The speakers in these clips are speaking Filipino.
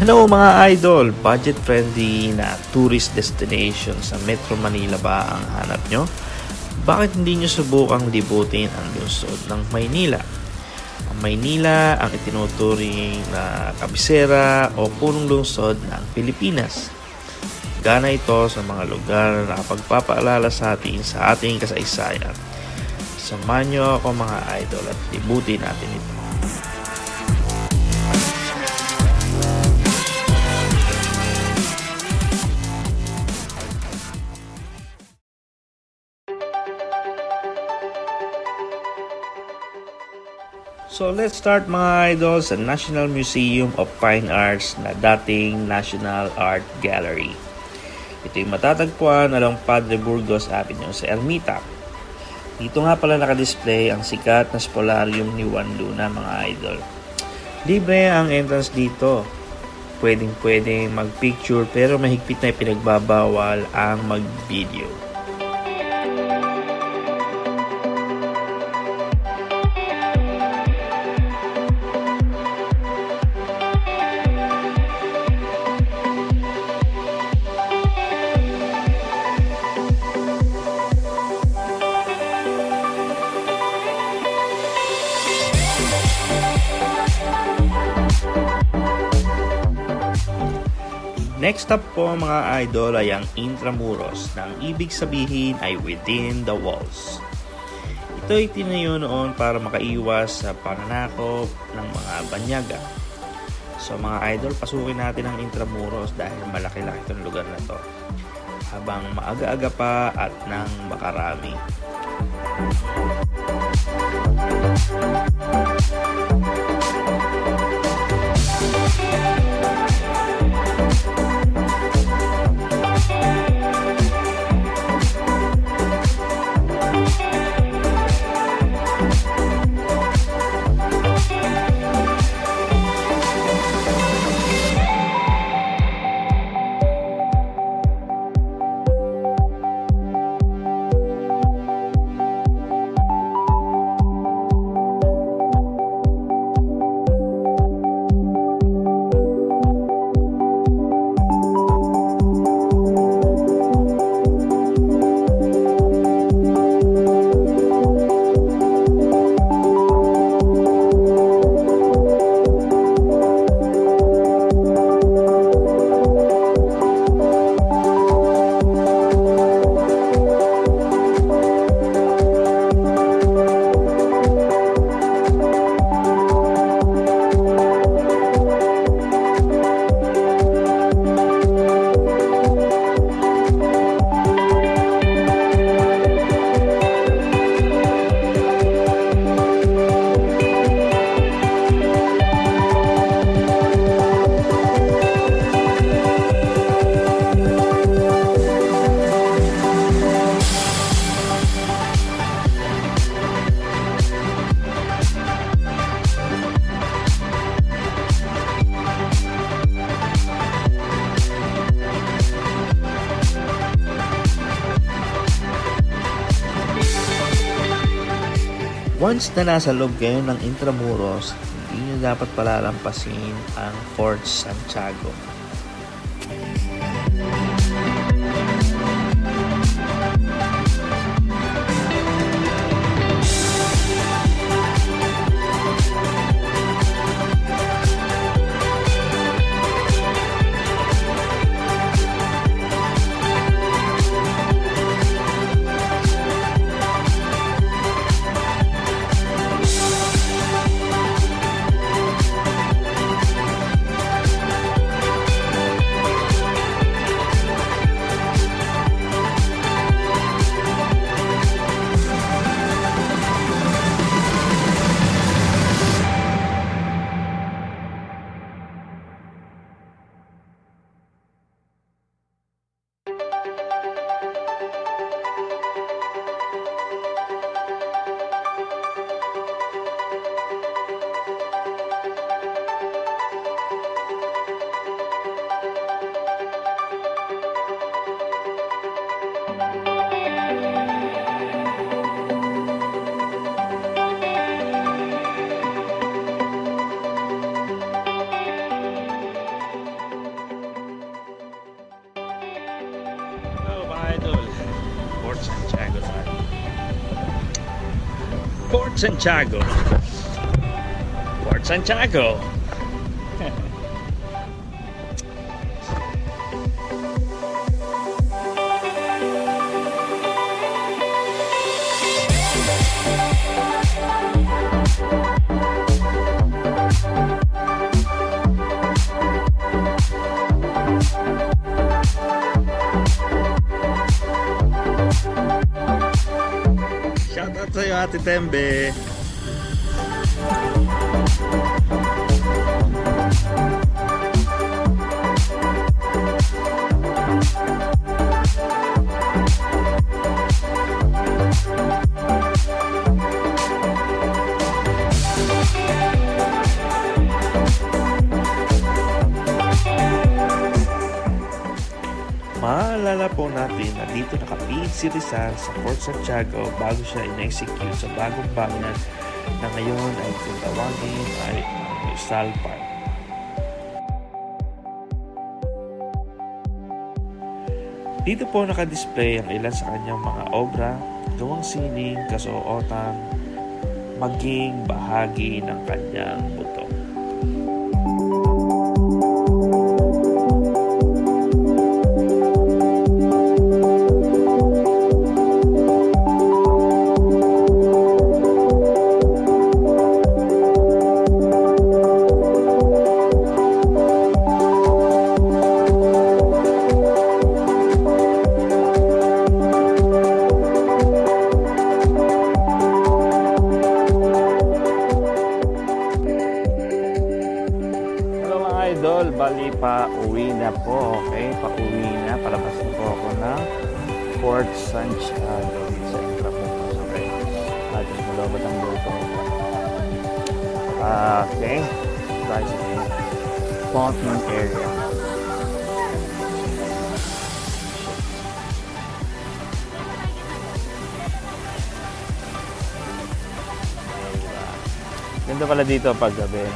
Hello mga idol! Budget-friendly na tourist destination sa Metro Manila ba ang hanap nyo? Bakit hindi nyo subukang libutin ang lungsod ng Maynila? Ang Maynila ang itinuturing na kabisera o punong lungsod ng Pilipinas. Gana ito sa mga lugar na pagpapaalala sa atin sa ating kasaysayan. Samahan nyo ako mga idol at libutin natin ito. So let's start mga idol sa National Museum of Fine Arts na dating National Art Gallery. Ito'y matatagpuan along Padre Burgos Avenue sa Ermita. Dito nga pala nakadisplay ang sikat na spolarium ni Juan Luna mga idol. Libre ang entrance dito. Pwedeng mag-picture pero mahigpit na pinagbabawal ang mag-video. Next up po mga idol ay ang Intramuros na ang ibig sabihin ay within the walls. Ito ay tinayo noon para makaiwas sa pananakop ng mga banyaga. So mga idol, pasukin natin ang Intramuros dahil malaki-laki itong lugar na to. Habang maaga-aga pa at nang makarami. Once na nasa loob kayo ng Intramuros, hindi nyo dapat palalampasin ang Fort Santiago. Santiago tayo. Port Santiago. Port Santiago. Shoutout sa'yo, Ate Tembe. Maalala po natin na dito nakapid si Rizal sa Port Santiago bago siya in-execute sa bagong bangunan na ngayon ay tawagin ay Rizal Park. Dito po nakadisplay ang ilan sa kanyang mga obra, gawang sining, kasuotan, maging bahagi ng kanyang buto. Idol, bali pa uwi na po, okay? Pa uwi na, palabas na po ako ng Port Santiago sa INTRAMUROS, okay? Natin malobot ang GoPro. Okay, tayo sa Fountain area. Ganda pala dito pag gabi.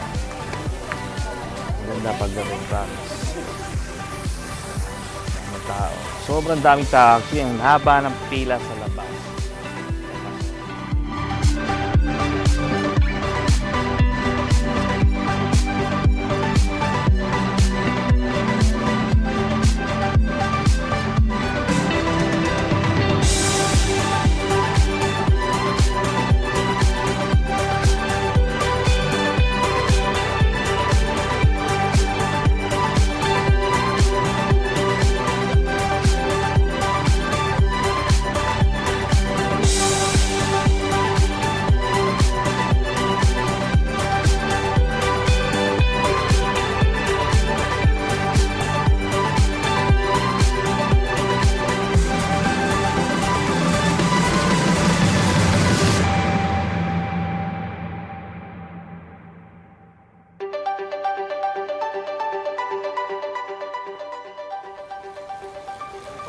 Ganda pag gabi, promise. Ang tao. Sobrang daming taxi. Ang haba ng pila sa labas.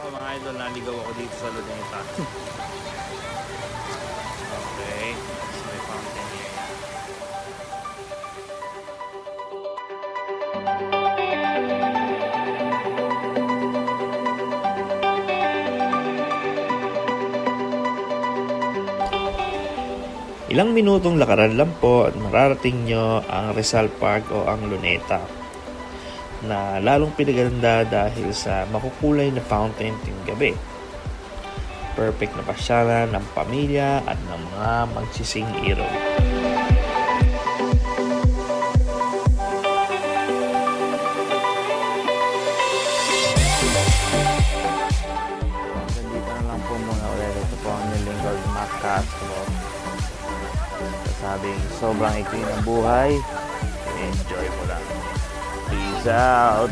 Mga idol, naligaw ako dito sa Luneta. Okay, so may fountain here. Ilang minutong lakaran lang po at mararating nyo ang Rizal Park o ang Luneta, na lalong pinaganda dahil sa makukulay na fountain tuwing gabi. Perfect na pasyalan ng pamilya at ng mga magsising iro. Nandito na lang po muna ulit. Ito po ang nilingkod Macastro. Sabing sobrang ikli ng buhay. Enjoy mo lang. Peace out.